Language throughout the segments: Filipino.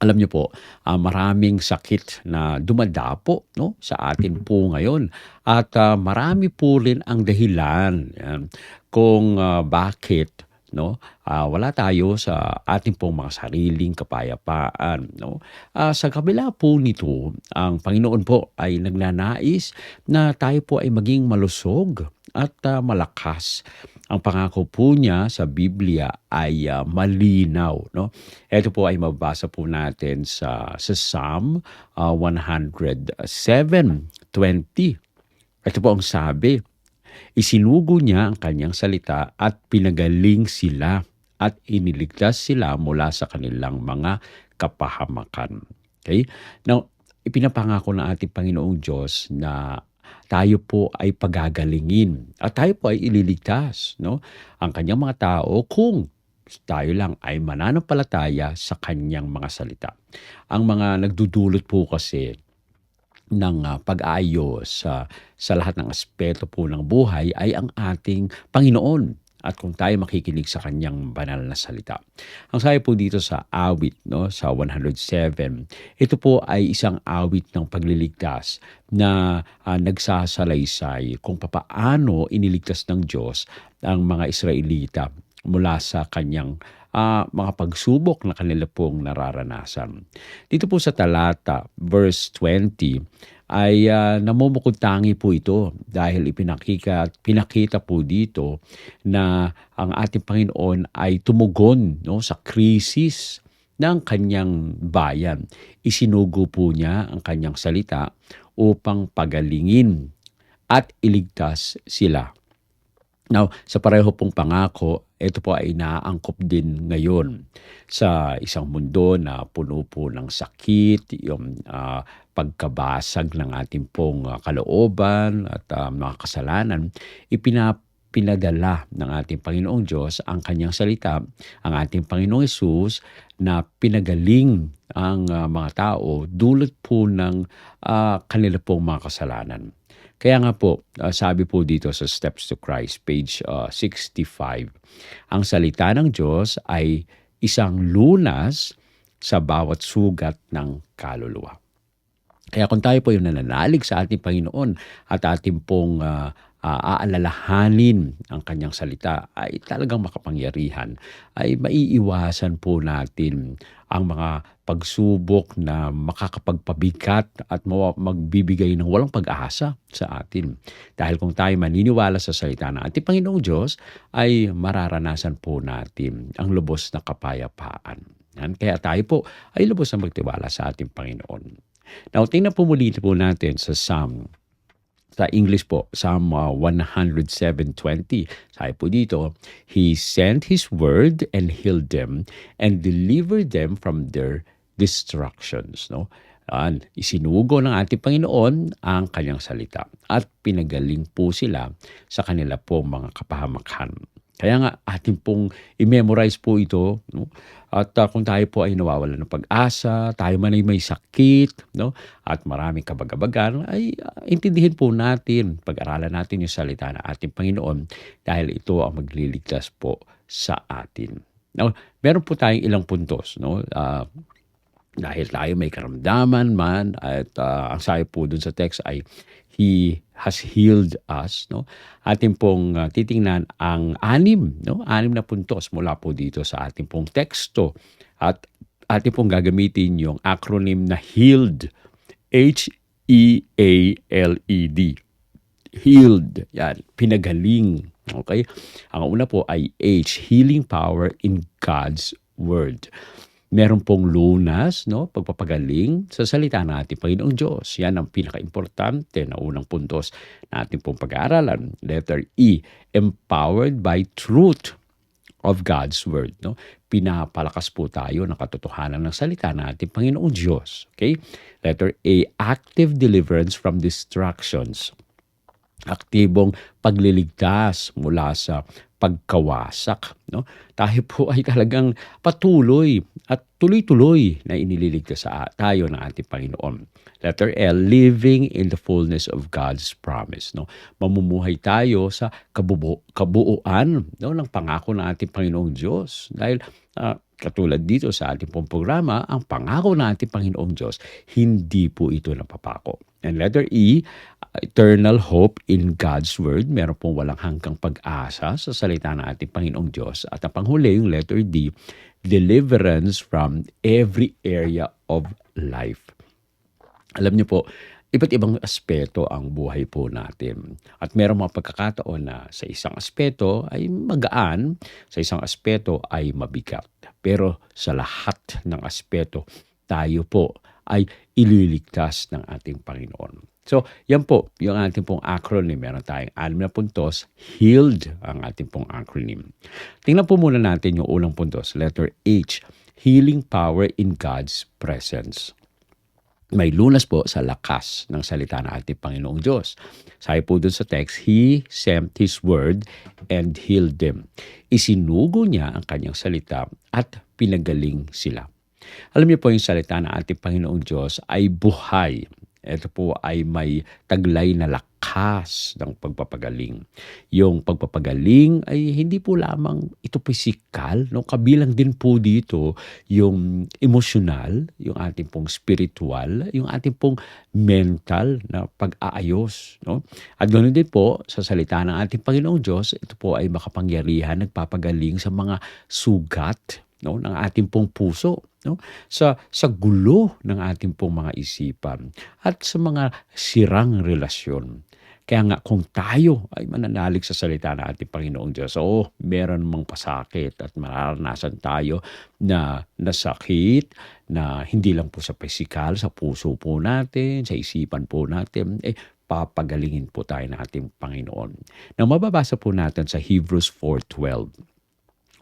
Alam niyo po, maraming sakit na dumadapo 'no, sa atin po ngayon at, marami po rin ang dahilan, 'yan, kung, bakit 'no, wala tayo sa ating pong mga sariling kapayapaan 'no. Sa kabila po nito, ang Panginoon po ay nagnanais na tayo po ay maging malusog at, malakas. Ang pangako po niya sa Biblia ay, malinaw 'no. Ito po ay mababasa po natin sa Psalm, 107:20. Ito po ang sabi, "Isinugo niya ang kanyang salita at pinagaling sila at iniligtas sila mula sa kanilang mga kapahamakan." Okay. Now, ipinapangako ng ating Panginoong Diyos na tayo po ay pagagalingin at tayo po ay ililigtas 'no, ang kanyang mga tao kung tayo lang ay mananampalataya sa kanyang mga salita. Ang mga nagdudulot po kasi ng, pag-aayos sa lahat ng aspeto po ng buhay ay ang ating Panginoon at kung tayo makikinig sa kanyang banal na salita. Ang sabi po dito sa awit 'no, sa 107, ito po ay isang awit ng pagliligtas na, nagsasalaysay kung papaano iniligtas ng Diyos ang mga Israelita mula sa kanyang, mga pagsubok na kanila pong nararanasan. Dito po sa talata verse 20 ay, namumukod-tangi po ito dahil pinakita po dito na ang ating Panginoon ay tumugon 'no, sa krisis ng kanyang bayan. Isinugo po niya ang kanyang salita upang pagalingin at iligtas sila. Now, sa pareho pong pangako, ito po ay naaangkop din ngayon sa isang mundo na puno po ng sakit, yung, pagkabasag ng ating pong, kalooban at, mga kasalanan. Pinadala ng ating Panginoong Diyos ang kanyang salita, ang ating Panginoong Hesus na pinagaling ang, mga tao dulot po ng, kanila pong mga kasalanan. Kaya nga po, sabi po dito sa Steps to Christ, page, 65, ang salita ng Diyos ay isang lunas sa bawat sugat ng kaluluwa. Kaya kung tayo po yung nananalig sa ating Panginoon at ating pong, aalalahanin ang kanyang salita ay talagang makapangyarihan, ay maiiwasan po natin ang mga pagsubok na makakapagpabigat at magbibigay ng walang pag-asa sa atin. Dahil kung tayo maniniwala sa salita ng ating Panginoong Diyos, ay mararanasan po natin ang lubos na kapayapaan. Yan. Kaya tayo po ay lubos na magtiwala sa ating Panginoon. Now, tingnan po muli po natin sa sa English po, Psalm, 107:20. Sabi po dito, "He sent His word and healed them and delivered them from their destructions." No? Isinugo ng ating Panginoon ang kanyang salita at pinagaling po sila sa kanila pong mga kapahamakan. Kaya nga atin pong i-memorize po ito 'no, at, kung tayo po ay nawawalan ng pag-asa, tayo man ay may sakit 'no, at maraming kabagabagan ay, intindihin po natin, pag-aralan natin yung salita ng ating Panginoon dahil ito ang magliligtas po sa atin. Now, meron po tayong ilang puntos 'no, dahil tayo may karamdaman man at, ang sabi po dun sa text ay He has healed us 'no. Atin pong, titingnan ang 6 'no, 6 na puntos mula po dito sa ating pong teksto at atin pong gagamitin yung acronym na HEALED, HEALED. Healed, yan, pinagaling, okay. Ang una po ay H, healing power in God's word. Meron pong lunas 'no, pagpapagaling sa salita ng ating Panginoong Diyos. Yan ang pinakaimportante na unang puntos na ating pong pag-aaralan. Letter E, empowered by truth of God's word 'no. Pinapalakas po tayo ng katotohanan ng salita ng ating Panginoong Diyos, okay. Letter A, active deliverance from distractions. Aktibong pagliligtas mula sa pagkawasak 'no. Tayo po ay talagang patuloy at tuloy-tuloy na inililigtas tayo ng ating Panginoon. Letter L, living in the fullness of God's promise 'no. Mamumuhay tayo sa kabuuan 'no ng pangako ng ating Panginoong Diyos dahil, Katulad dito sa ating pong programa, ang pangako ng ating Panginoong Diyos, hindi po ito napapako. And letter E, eternal hope in God's Word. Meron pong walang hanggang pag-asa sa salita ng ating Panginoong Diyos. At ang panghuli, yung letter D, deliverance from every area of life. Alam niyo po, iba't ibang aspeto ang buhay po natin. At merong mga pagkakataon na sa isang aspeto ay magaan, sa isang aspeto ay mabigat. Pero sa lahat ng aspeto, tayo po ay ililigtas ng ating Panginoon. So, yan po, yung ating pong acronym. Meron tayong 6 na puntos. HEALED ang ating pong acronym. Tingnan po muna natin yung unang puntos. Letter H, healing power in God's presence. May lunas po sa lakas ng salita ng ating Panginoong Diyos. Sabi po dun sa text, He sent His word and healed them. Isinugo niya ang kanyang salita at pinagaling sila. Alam niyo po, yung salita ng ating Panginoong Diyos ay buhay. Ito po ay may taglay na lakas ng pagpapagaling. Yung pagpapagaling ay hindi po lamang ito pisikal, no? Kabilang din po dito yung emosyonal, yung ating pong spiritual, yung ating pong mental na pag-aayos. No? At ganoon din po sa salita ng ating Panginoong Diyos, ito po ay makapangyarihan, nagpapagaling sa mga sugat, no, ng ating pong puso, no, sa gulo ng ating pong mga isipan at sa mga sirang relasyon. Kaya nga kung tayo ay mananalig sa salita ng ating Panginoong Diyos, meron mang pasakit at mararanasan tayo na nasakit na hindi lang po sa pisikal, sa puso po natin, sa isipan po natin, papagalingin po tayo ng ating Panginoon. Na mababasa po natin sa Hebrews 4:12.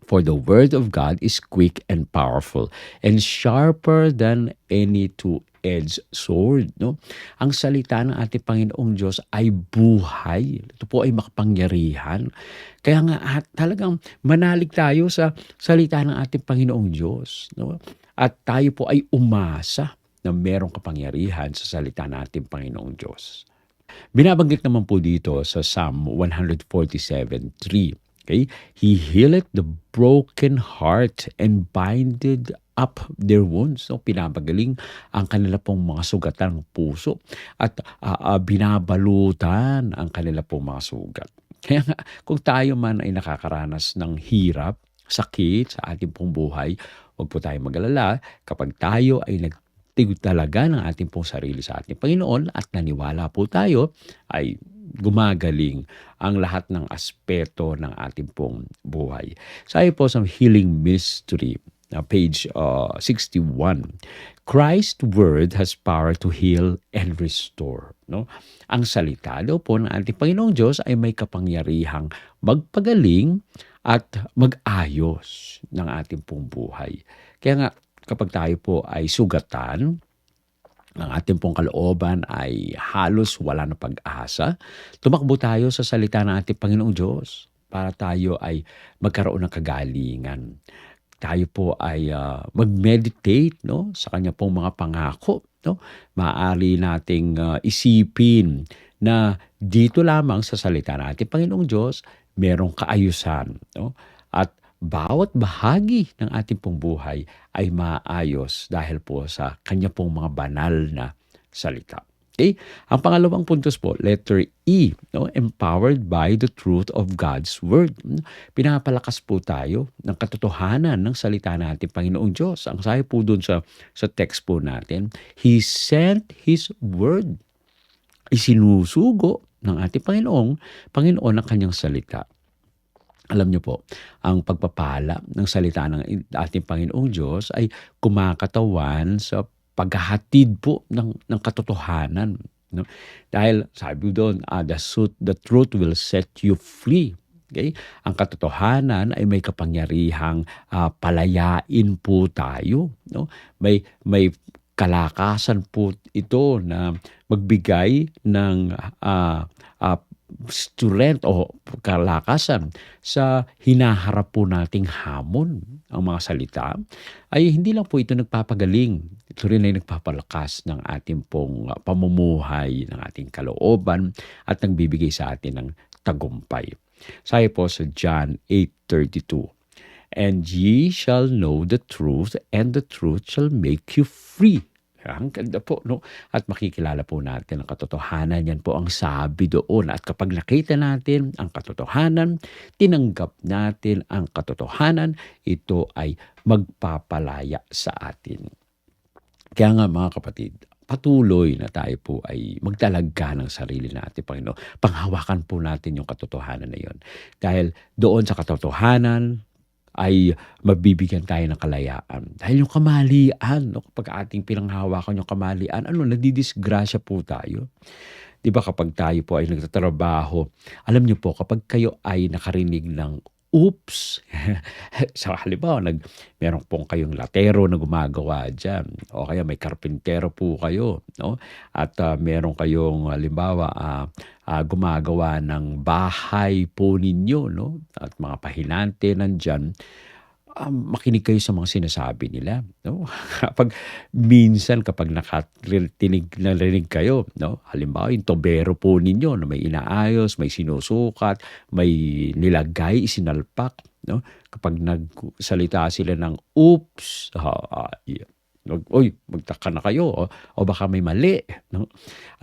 For the word of God is quick and powerful and sharper than any two-edged sword. No? Ang salita ng ating Panginoong Diyos ay buhay. Ito po ay makapangyarihan. Kaya nga talagang manalig tayo sa salita ng ating Panginoong Diyos. No? At tayo po ay umasa na merong kapangyarihan sa salita ng ating Panginoong Diyos. Binabanggit naman po dito sa Psalm 147:3. Okay? He healeth the broken heart and binded up their wounds. So, pinapagaling ang kanila pong mga sugatan ng puso at binabalutan ang kanila pong mga sugat. Kaya nga, kung tayo man ay nakakaranas ng hirap, sakit sa ating pong buhay, huwag po tayo mag-alala kapag tayo ay talaga ng ating pong sarili sa ating Panginoon at naniwala po tayo, ay gumagaling ang lahat ng aspeto ng ating pong buhay. Sabi po sa Healing Mystery, page 61, Christ's word has power to heal and restore. No? Ang salita daw po ng ating Panginoong Diyos ay may kapangyarihang magpagaling at mag-ayos ng ating pong buhay. Kaya nga, kapag tayo po ay sugatan, ang ating pong kalooban ay halos wala na pag-asa, tumakbo tayo sa salita ng ating Panginoong Diyos para tayo ay magkaroon ng kagalingan. Tayo po ay mag-meditate, no, sa kanya pong mga pangako. No? Maaari nating isipin na dito lamang sa salita ng ating Panginoong Diyos, merong kaayusan. No? At bawat bahagi ng ating pong buhay ay maayos dahil po sa kanya pong mga banal na salita. Okay? Ang pangalawang puntos po, letter E, no? Empowered by the truth of God's Word. Pinapalakas po tayo ng katotohanan ng salita ng ating Panginoong Diyos. Ang sabi po dun sa text po natin, He sent His Word. Isinusugo ng ating Panginoon ang kanyang salita. Alam niyo po, ang pagpapala ng salita ng ating Panginoong Diyos ay kumakatawan sa paghahatid po ng katotohanan. No? Dahil sabi doon, the truth will set you free. Okay? Ang katotohanan ay may kapangyarihang palayain po tayo. No? May kalakasan po ito na magbigay ng strength o kalakasan sa hinaharap po nating hamon. Ang mga salita ay hindi lang po ito nagpapagaling. Ito rin ay nagpapalakas ng ating pong pamumuhay, ng ating kalooban at nagbibigay sa atin ng tagumpay. Sabi po sa John 8:32, And ye shall know the truth, and the truth shall make you free. Ang ganda po, no? At makikilala po natin ang katotohanan. Yan po ang sabi doon. At kapag nakita natin ang katotohanan, tinanggap natin ang katotohanan, ito ay magpapalaya sa atin. Kaya nga mga kapatid, patuloy na tayo po ay magtalaga ng sarili natin, Panginoon. Panghawakan po natin yung katotohanan na yun. Dahil doon sa katotohanan ay mabibigyan tayo ng kalayaan. Dahil yung kamalian, no, kapag ating pinanghawakan yung kamalian, nadidisgrasya po tayo. 'Di ba kapag tayo po ay nagtatrabaho, alam niyo po kapag kayo ay nakarinig ng oops, sa halimbawa meron pong kayong latero na gumagawa diyan o kaya may karpintero po kayo, no? At meron kayong halimbawa gumagawa ng bahay po ninyo, no? At mga pahinante nandiyan, makinig kayo sa mga sinasabi nila, no? Kapag narinig kayo, no? Halimbawa, yung tobero po ninyo na may inaayos, may sinusukat, may nilagay, isinalpak, no? Kapag nagsalita sila ng oops, magtaka na kayo o baka may mali, no?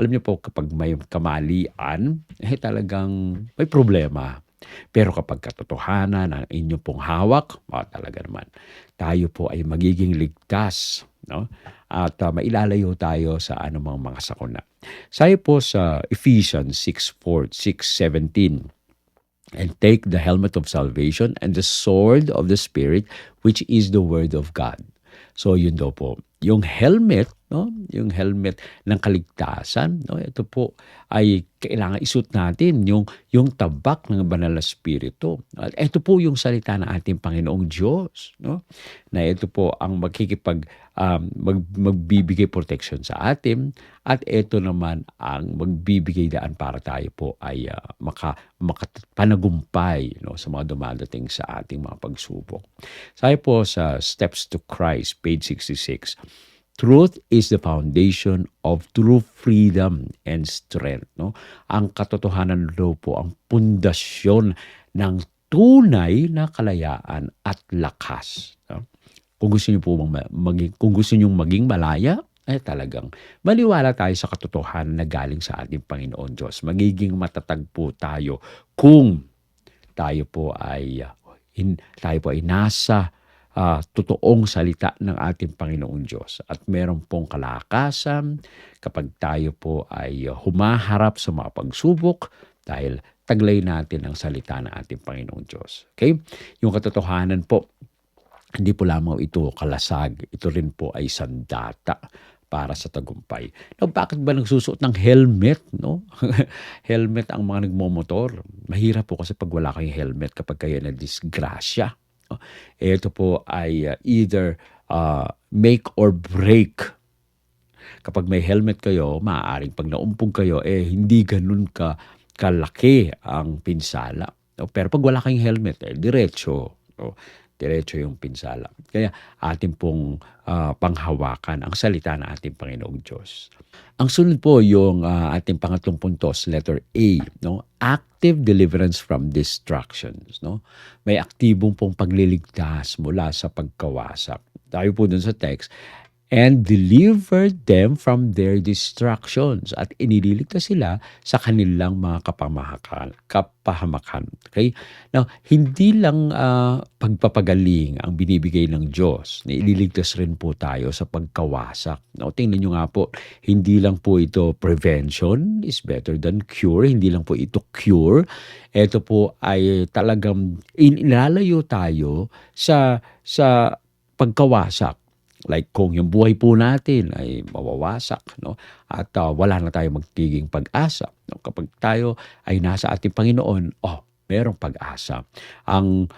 Alam niyo po kapag may kamalian, talagang may problema. Pero kapag katotohanan ang inyo pong hawak, talaga naman, tayo po ay magiging ligtas, no? At mailalayo tayo sa anumang mga sakuna. Sabi po sa Ephesians 6:17, and take the helmet of salvation and the sword of the Spirit, which is the word of God. So yun daw po, yung helmet, no? Yung helmet ng kaligtasan, no? Ito po ay kailangan isuot natin yung tabak ng banal na espiritu. At ito po yung salita ng ating Panginoong Diyos, no? Na ito po ang magbibigay protection sa atin, at ito naman ang magbibigay daan para tayo po ay makapanagumpay, no, sa mga dumadating sa ating mga pagsubok. Sabi po sa Steps to Christ, page 66, truth is the foundation of true freedom and strength, no? Ang katotohanan daw po ang pundasyon ng tunay na kalayaan at lakas, no? Kung gusto niyo po maging malaya, ay talagang maniwala tayo sa katotohanan na galing sa ating Panginoon Diyos. Magiging matatag po tayo kung tayo po ay nasa totoong salita ng ating Panginoong Diyos. At meron pong kalakasan kapag tayo po ay humaharap sa mga pagsubok dahil taglay natin ang salita ng ating Panginoong Diyos. Okay? Yung katotohanan po, hindi po lamang ito kalasag, ito rin po ay sandata para sa tagumpay. Now, bakit ba nagsusuot ng helmet, no? Helmet ang mga nagmomotor. Mahirap po kasi pag wala kayong helmet kapag kayo na disgrasya. Ito po ay either make or break. Kapag may helmet kayo, maaaring pag naumpog kayo, hindi ganun kalaki ang pinsala. Pero pag wala kayong helmet, diretso. Diretso yung pinsala. Kaya atin pong panghawakan ang salita ng ating Panginoong Diyos. Ang sunod po yung ating pangatlong puntos, letter A, no? Active deliverance from distractions, no? May aktibong pong pagliligtas mula sa pagkawasak. Tayo po dun sa text, and delivered them from their distractions. At iniligtas sila sa kanilang mga kapahamakan. Okay? Now, hindi lang pagpapagaling ang binibigay ng Diyos. Ililigtas rin po tayo sa pagkawasak. Now, tingnan nyo nga po, hindi lang po ito prevention is better than cure. Hindi lang po ito cure. Ito po ay talagang inilalayo tayo sa pagkawasak. Like kung yung buhay po natin ay mawawasak, no? At wala na tayong magtiging pag-asa, no? Kapag tayo ay nasa ating Panginoon, merong pag-asa. Ang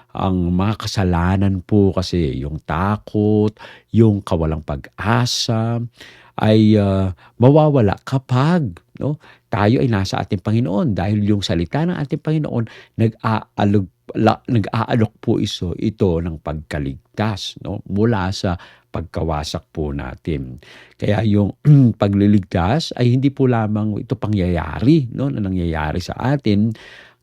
mga kasalanan po kasi, yung takot, yung kawalang pag-asa, ay mawawala kapag, no, tayo ay nasa ating Panginoon. Dahil yung salita ng ating Panginoon nag-aalok po ito ng pagkaligtas, no, mula sa pagkawasak po natin. Kaya yung pagliligtas ay hindi po lamang ito pangyayari, no, na nangyayari sa atin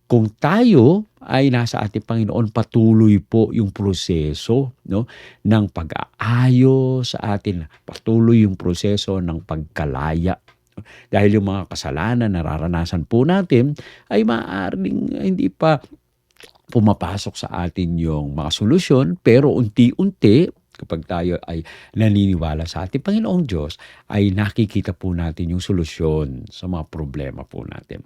kung tayo ay nasa ating Panginoon. Patuloy po yung proseso, no, ng pag-aayos sa atin. Patuloy yung proseso ng pagkalaya. Dahil yung mga kasalanan na nararanasan po natin ay maaaring hindi pa pumapasok sa atin yung mga solusyon, pero unti-unti kapag tayo ay naniniwala sa ating Panginoong Diyos, ay nakikita po natin yung solusyon sa mga problema po natin.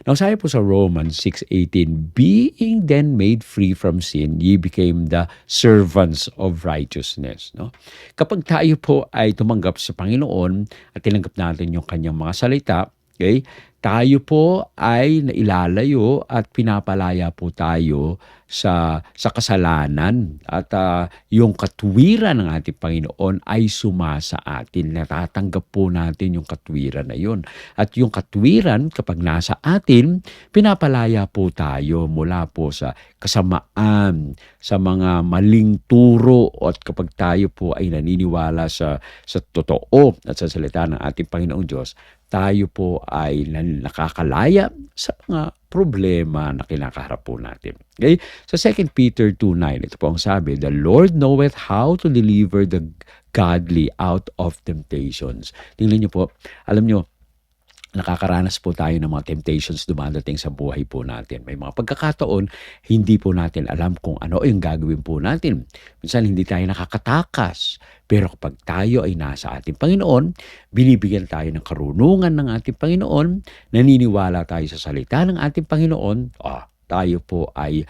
Now, sabi po sa Romans 6:18, being then made free from sin, ye became the servants of righteousness. No? Kapag tayo po ay tumanggap sa Panginoon at tinanggap natin yung kanyang mga salita, okay, tayo po ay nailalayo at pinapalaya po tayo sa kasalanan at yung katuwiran ng ating Panginoon ay sumasa atin. Natatanggap po natin yung katuwiran na yun. At yung katuwiran kapag nasa atin, pinapalaya po tayo mula po sa kasamaan, sa mga maling turo, at kapag tayo po ay naniniwala sa totoo at sa salita ng ating Panginoong Diyos, tayo po ay nakakalaya sa mga problema na kinakaharap po natin. Okay? Sa 2 Peter 2:9, ito po ang sabi, the Lord knoweth how to deliver the godly out of temptations. Tingnan niyo po, alam niyo, nakakaranas po tayo ng mga temptations dumadating sa buhay po natin. May mga pagkakataon, hindi po natin alam kung ano yung gagawin po natin. Minsan hindi tayo nakakatakas. Pero kapag tayo ay nasa ating Panginoon, binibigyan tayo ng karunungan ng ating Panginoon, naniniwala tayo sa salita ng ating Panginoon, tayo po ay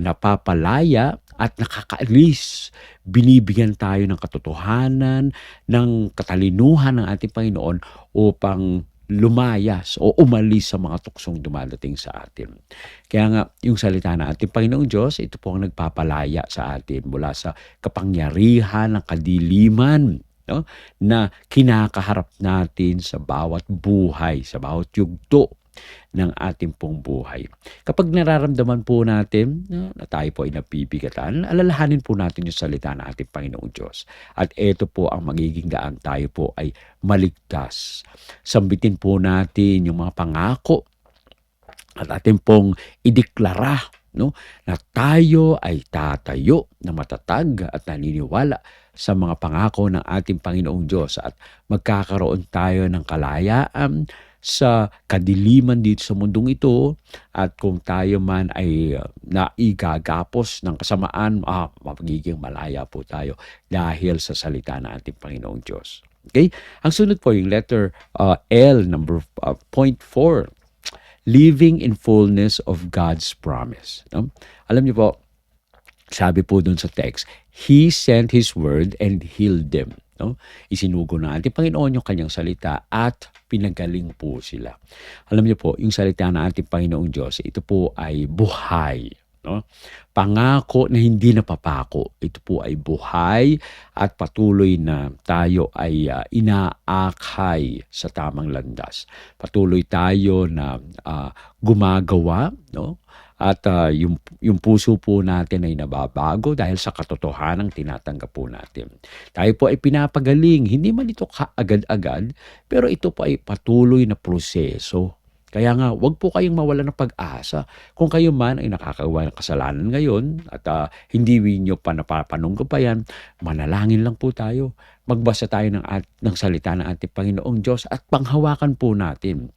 napapalaya at nakakaalis. Binibigyan tayo ng katotohanan, ng katalinuhan ng ating Panginoon upang lumayas o umalis sa mga tuksong dumadating sa atin. Kaya nga, yung salita ng ating Panginoong Diyos, ito po ang nagpapalaya sa atin mula sa kapangyarihan ng kadiliman, no, na kinakaharap natin sa bawat buhay, sa bawat yugto ng ating pong buhay. Kapag nararamdaman po natin na tayo po ay napibigatan, alalahanin po natin yung salita ng ating Panginoong Diyos. At ito po ang magiging daan, tayo po ay maligtas. Sambitin po natin yung mga pangako at ating pong ideklara, no, na tayo ay tatayo na matatag at naniniwala sa mga pangako ng ating Panginoong Diyos at magkakaroon tayo ng kalayaan sa kadiliman dito sa mundong ito, at kung tayo man ay naigagapos ng kasamaan, magiging malaya po tayo dahil sa salita ng ating Panginoong Diyos. Okay? Ang sunod po yung letter L, number point 4, living in fullness of God's promise. No? Alam niyo po, sabi po dun sa text, He sent His word and healed them. No? Isinugo ng ating Panginoon yung kanyang salita at pinagaling po sila. Alam niyo po, yung salita ng ating Panginoong Diyos, ito po ay buhay. No? Pangako na hindi napapako. Ito po ay buhay at patuloy na tayo ay inaakay sa tamang landas. Patuloy tayo na gumagawa, no? At yung puso po natin ay nababago dahil sa katotohanan tinatanggap po natin. Tayo po ay pinapagaling, hindi man ito agad-agad, pero ito po ay patuloy na proseso. Kaya nga, wag po kayong mawala ng pag-asa. Kung kayo man ay nakakagawa ng kasalanan ngayon at hindi niyo pa napapanunggapayan, manalangin lang po tayo. Magbasa tayo ng salita ng ating Panginoong Diyos at panghawakan po natin.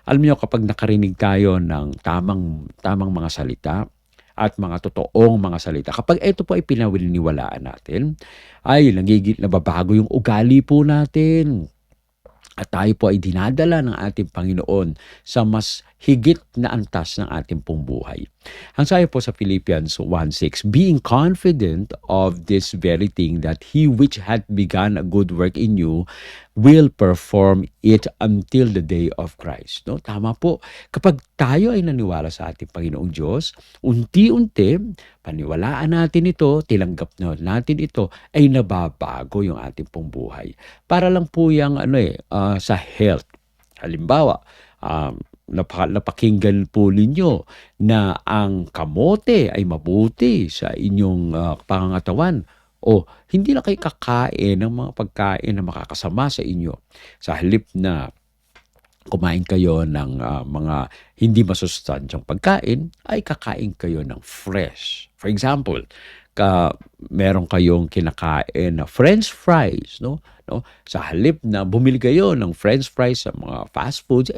Alam niyo, kapag nakarinig tayo ng tamang mga salita at mga totoong mga salita, kapag ito po ay pinawiniwalaan natin, ay nababago yung ugali po natin. At tayo po ay dinadala ng ating Panginoon sa mas higit na antas ng ating pong buhay. Ang sabi po sa Philippians 1:6, being confident of this very thing, that He which hath begun a good work in you will perform it until the day of Christ. No? Tama po. Kapag tayo ay naniwala sa ating Panginoong Diyos, unti-unti, paniwalaan natin ito, tinanggap natin ito, ay nababago yung ating pong buhay. Para lang po yung sa health. Halimbawa, napakinggan po ninyo na ang kamote ay mabuti sa inyong pangangatawan, o hindi na kayo kakain ng mga pagkain na makakasama sa inyo. Sa halip na kumain kayo ng mga hindi masustansyang pagkain, ay kakain kayo ng fresh. For example, ka meron kayong kinakain na french fries, no? Sa halip na bumili kayo ng french fries sa mga fast foods,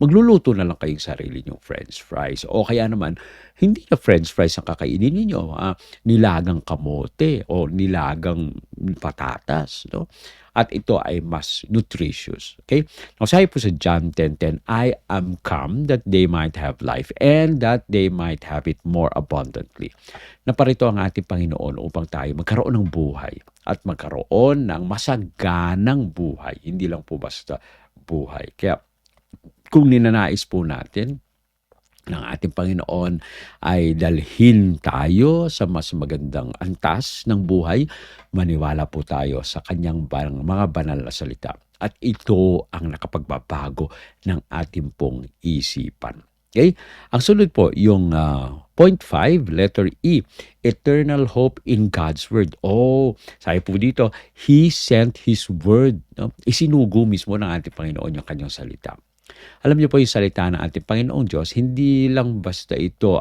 magluluto na lang kayong sarili niyong french fries o kaya naman hindi na french fries ang kakainin ninyo, nilagang kamote o nilagang patatas, 'no? At ito ay mas nutritious, okay? Now sabi po sa John 10:10, "I am come that they might have life and that they might have it more abundantly." Naparito ang ating Panginoon upang tayo magkaroon ng buhay at magkaroon ng masaganang buhay, hindi lang po basta buhay. Kaya kung ninanais po natin ng ating Panginoon ay dalhin tayo sa mas magandang antas ng buhay, maniwala po tayo sa kanyang mga banal na salita. At ito ang nakapagbabago ng ating pong isipan. Okay? Ang sunod po, yung point 5, letter E, eternal hope in God's Word. Sabi po dito, He sent His Word. No? Isinugo mismo ng ating Panginoon yung kanyang salita. Alam niyo po yung salita ng ating Panginoong Diyos, hindi lang basta ito,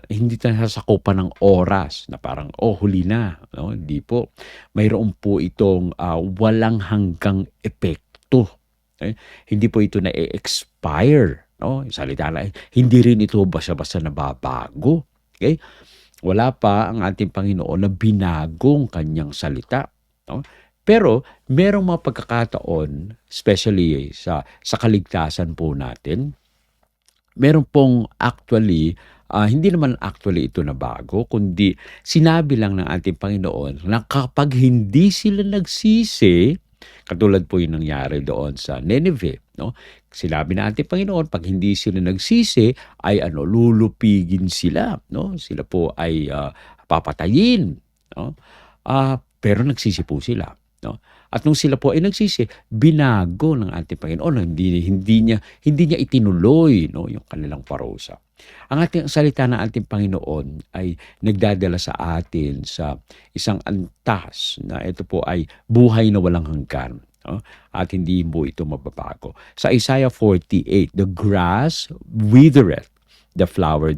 hindi tayo sasakupan ng oras na parang, huli na. No? Hindi po. Mayroon po itong walang hanggang epekto. Okay? Hindi po ito na-expire. No? Yung salita na, hindi rin ito basta-basta nababago. Okay? Wala pa ang ating Panginoon na binagong kanyang salita. No? Pero merong mga pagkakataon, especially sa kaligtasan po natin, meron pong actually, hindi naman actually ito na bago, kundi sinabi lang ng ating Panginoon na kapag hindi sila nagsisi, katulad po yung nangyari doon sa Nineveh, no? Sinabi ng ating Panginoon, pag hindi sila nagsisi, ay lulupigin sila, no? Sila po ay papatayin, no? Pero nagsisi po sila. No? At nung sila po ay nagsisi, binago ng ating Panginoon, hindi niya itinuloy, no, yung kanilang parusa. Ang ating salita ng ating Panginoon ay nagdadala sa atin sa isang antas na ito po ay buhay na walang hanggan. No? At hindi mo ito mababago. Sa Isaiah 48, the grass withereth, the flower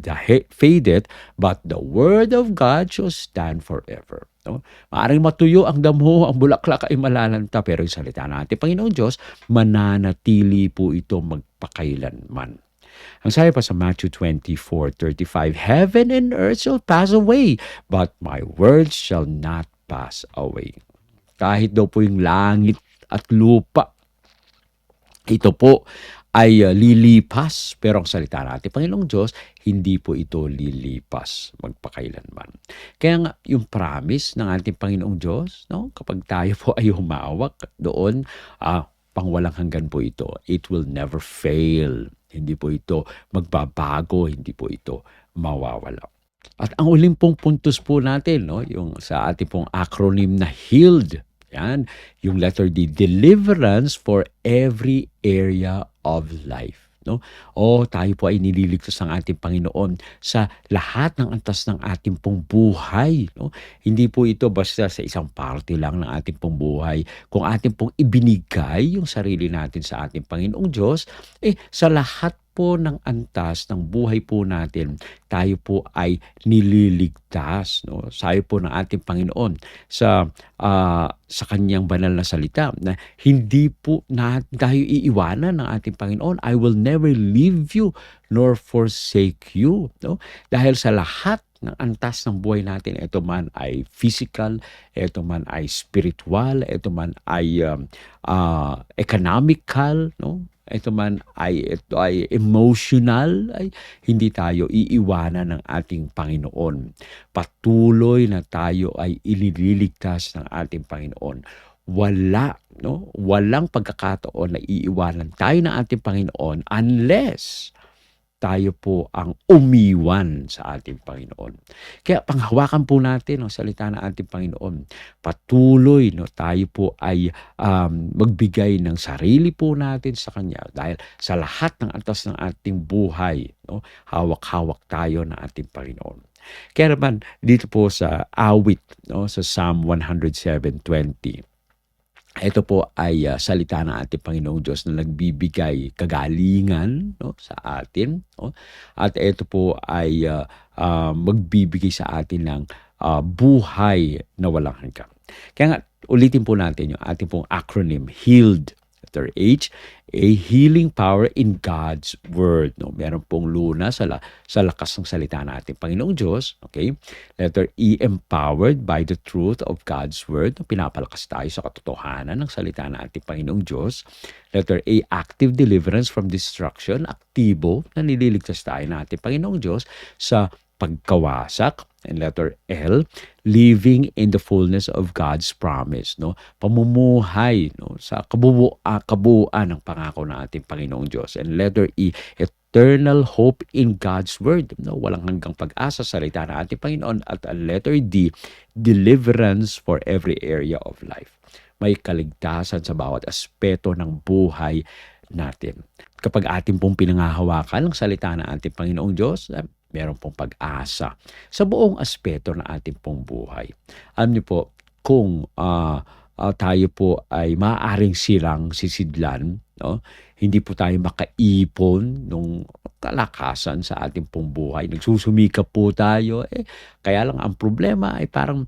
fadeth, but the word of God shall stand forever. No? Maaring matuyo ang damo, ang bulaklak ay malalanta, pero yung salita ng ating Panginoon Diyos, mananatili po ito magpakailanman. Ang sabi pa sa Matthew 24:35, Heaven and earth shall pass away, but my words shall not pass away. Kahit daw po yung langit at lupa, ito po ay lilipas, pero ang salita ng ating Panginoong Diyos, hindi po ito lilipas magpakailanman. Kaya nga, yung promise ng ating Panginoong Diyos, no, kapag tayo po ay humawak doon, pangwalang hanggan po ito. It will never fail. Hindi po ito magbabago, hindi po ito mawawala. At ang uling pong puntos po natin, no, yung sa ating pong acronym na HEALED. Yan, yung letter D, deliverance for every area of life. No? Tayo po ay nililigtas ng ating Panginoon sa lahat ng antas ng ating pong buhay. No? Hindi po ito basta sa isang parte lang ng ating pong buhay. Kung ating pong ibinigay yung sarili natin sa ating Panginoong Diyos, sa lahat po ng antas ng buhay po natin, tayo po ay nililigtas. No? Sabi po ng ating Panginoon sa kanyang banal na salita na hindi po tayo iiwanan ng ating Panginoon. I will never leave you nor forsake you. No? Dahil sa lahat ng antas ng buhay natin, ito man ay physical, ito man ay spiritual, ito man ay economical, no? Ito ay emotional, ay hindi tayo iiwanan ng ating Panginoon. Patuloy na tayo ay ililigtas ng ating Panginoon. Walang pagkakataon na iiwanan tayo ng ating Panginoon unless tayo po ang umiwan sa ating Panginoon. Kaya panghawakan po natin ang salita ng ating Panginoon. Patuloy, tayo po ay magbigay ng sarili po natin sa Kanya. Dahil sa lahat ng antas ng ating buhay, hawak-hawak tayo ng ating Panginoon. Kaya naman, dito po sa awit, sa Psalm 107:20, Ito po ay salita ng ating Panginoong Diyos na nagbibigay kagalingan, no, sa atin, no? At ito po ay magbibigay sa atin ng buhay na walang hanggan. Kaya nga, ulitin po natin yung ating pong acronym, HEALED. Letter H, a healing power in God's Word. No? Meron pong luna sa lakas ng salita ng ating Panginoong Diyos. Okay? Letter E, empowered by the truth of God's Word. Pinapalakas tayo sa katotohanan ng salita ng ating Panginoong Diyos. Letter A, active deliverance from destruction. Aktibo na nililigtas tayo ng ating Panginoong Diyos sa pagkawasak. And letter L, living in the fullness of God's promise, no? Pamumuhay, no, sa kabuuan ng pangako ng ating Panginoong Diyos. And letter E, eternal hope in God's word, no? Walang hanggang pag-asa sa salita ng ating Panginoon. At letter D, deliverance for every area of life. May kaligtasan sa bawat aspeto ng buhay natin. Kapag ating pong pinangahawakan ang salita ng ating Panginoong Diyos, meron pong pag-asa sa buong aspeto ng ating pong buhay. Alam niyo po, kung tayo po ay maaaring silang sisidlan, no? Hindi po tayo makaipon ng kalakasan sa ating pong buhay. Nagsusumikap po tayo. Kaya lang ang problema ay parang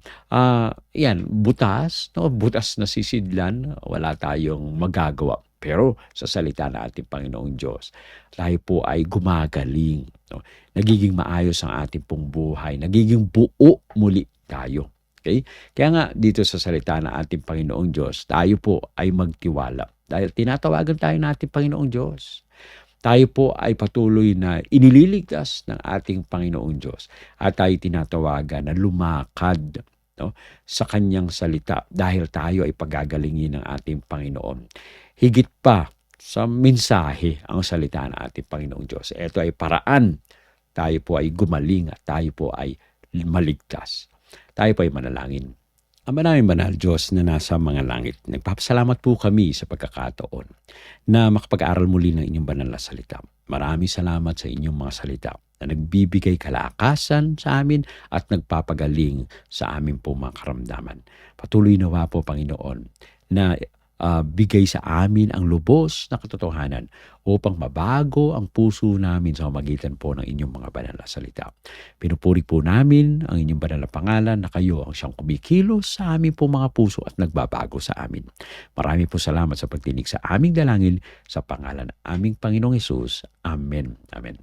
butas, no? Butas na sisidlan, wala tayong magagawa. Pero sa salita ng ating Panginoong Diyos, tayo po ay gumagaling. No? Nagiging maayos ang ating pong buhay. Nagiging buo muli tayo. Okay? Kaya nga dito sa salita ng ating Panginoong Diyos, tayo po ay magtiwala. Dahil tinatawagan tayo ng ating Panginoong Diyos. Tayo po ay patuloy na inililigtas ng ating Panginoong Diyos. At tayo tinatawagan na lumakad, no, sa kanyang salita dahil tayo ay pagagalingin ng ating Panginoon. Higit pa sa mensahe ang salita ng ating Panginoong Diyos. Ito ay paraan. Tayo po ay gumaling at tayo po ay maligtas. Tayo po ay manalangin. Ama namin banal Diyos na nasa mga langit, nagpapasalamat po kami sa pagkakataon na makapag-aral muli ng inyong banal na salita. Maraming salamat sa inyong mga salita na nagbibigay kalakasan sa amin at nagpapagaling sa amin po mga karamdaman. Patuloy nawa po, Panginoon, na bigay sa amin ang lubos na katotohanan upang mabago ang puso namin sa pamamagitan po ng inyong mga banal na salita. Pinupuri po namin ang inyong banal na pangalan na kayo ang siyang kumikilos sa amin po mga puso at nagbabago sa amin. Marami po salamat sa pagtinig sa aming dalangin sa pangalan ng aming Panginoong Hesus. Amen. Amen.